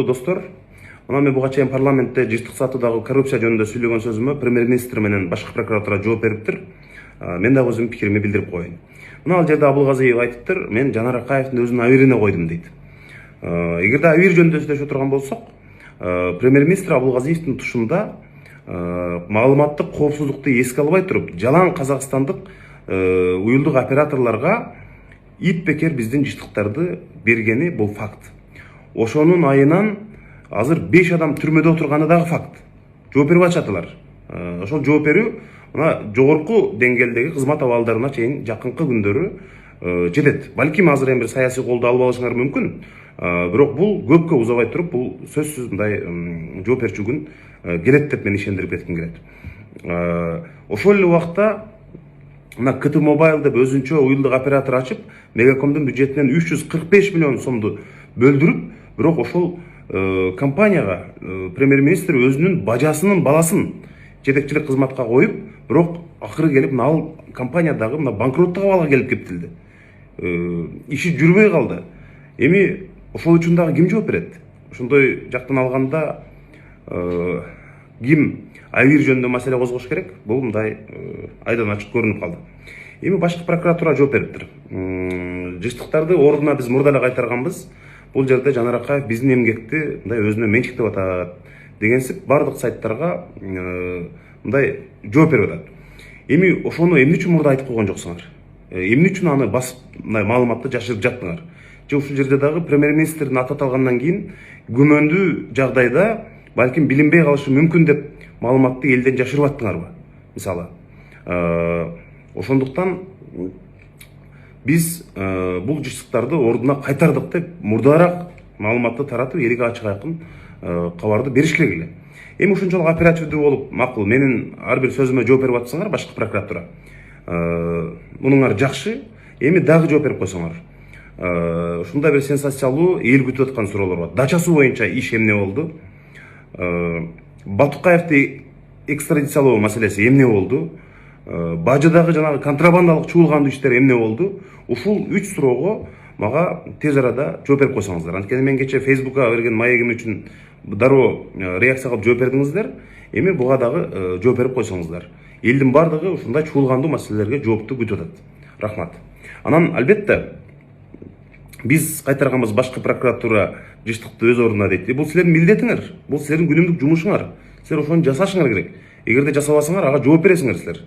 Достор, мен буга чейин парламентте жыштык сатуудагы коррупция жөнүндө сүйлөгөн сөзүмө премьер-министр менен башкы прокуратура жооп бериптир. Мен дагы өзүмдүн пикиримди билдирип коеюн. Мына ал жерде Абылгазиев айтыптыр, мен Жанар Акаевдин өзүнүн абийирине койдум дейт. Эгерде абийир жөнүндө сүйлөшө турган болсок, премьер-министр Абылгазиевдин тушунда маалыматтык коопсуздукту эске албай туруп, жалаң казакстандык уюлдук операторлорго ит бекер биздин жыштыктарды бергени бул факт. Ошонун айынан азыр 5 адам түрмөдө отурганы дагы факт. Жооп берип атышатылар. Ошол жооп берүү мына жогорку деңгээлдеги кызмат абалдарына чейин жакынкы күндөрү жетет. Балким азыр эми бир саясий колдоо алып алышыңар мүмкүн. Бирок бул көпкө узабай туруп, бул сөзсүз мындай жооп берчү күн келет деп мен ишендирип кетким келет. Ошол эле убакта мына КТ Mobile деп өзүнчө уюлдук оператор ачып, Мегакомдун бюджетинен 345 миллион сомду бөлдүрүп, бирок ошол компанияга премьер-министр өзүнүн бажасынын баласын жетекчилик кызматка коюп, бирок акыры келип ал компания дагы мына банкроттук абалга келип кептилди. Иши жүрбөй калды. Эми ошол үчүн дагы ким жооп берет? Ошондой жактан алганда ким абийир жөнүндө маселе козгош керек? Бул мындай айдан ачык көрүнүп калды. Эми башкы прокуратура жооп бериптир. Жыштыктарды ордуна биз мурда эле кайтарганбыз. Бул жерде Жанар Акаев биздин эмгекти мындай өзүнө менчиктеп атат дегенсип бардык сайттарга мындай жооп берип атат. Эми ошону эмне үчүн мурда айтып койгон жоксуңар? Эмне үчүн аны басып мындай маалыматты жашырып жаттыңар? Же ушул жерде дагы премьер-министрдин аты аталгандан кийин күмөндүү жагдайда балким билинбей калышы мүмкүн деп маалыматты элден жашырып аттыңарбы? Мисалы, ошондуктан биз бул жыштыктарды ордуна кайтардык деп мурдараак маалыматты таратып, элге ачык айкын кабарды бериш керек эле. Эми ушунчалык оперативдүү болуп, макул, менин ар бир сөзүмө жооп берип атсаңар башкы прокуратура. Мунуңар жакшы, эми дагы жооп берип койсоңор. Ушундай бир сенсациялуу эл күтүп аткан суроолор бар. Дача суу боюнча иш эмне болду? Батукаевди экстрадициялоо маселеси эмне болду? Бажыдагы жанагы контрабандалык чуулгандуу иштер эмне болду? Ушул 3 суроого мага тез арада жооп берип койсоңуздар. Анткени мен кече Facebook'a берген маегим үчүн дароо реакция кылып жооп бердиңиздер. Эми буга дагы жооп берип койсоңуздар. Элдин бардыгы ушундай чуулгандуу маселелерге жоопту күтүп атат. Рахмат. Анан албетте биз кайтарганбыз башкы прокуратура жыштыкты өз ордуна дейт. Бул силердин милдетиңер, бул силердин күнүмдүк жумушуңар. Силер ошону жасашыңар керек. Эгерде жасабасаңар, ага жооп бересиңер силер.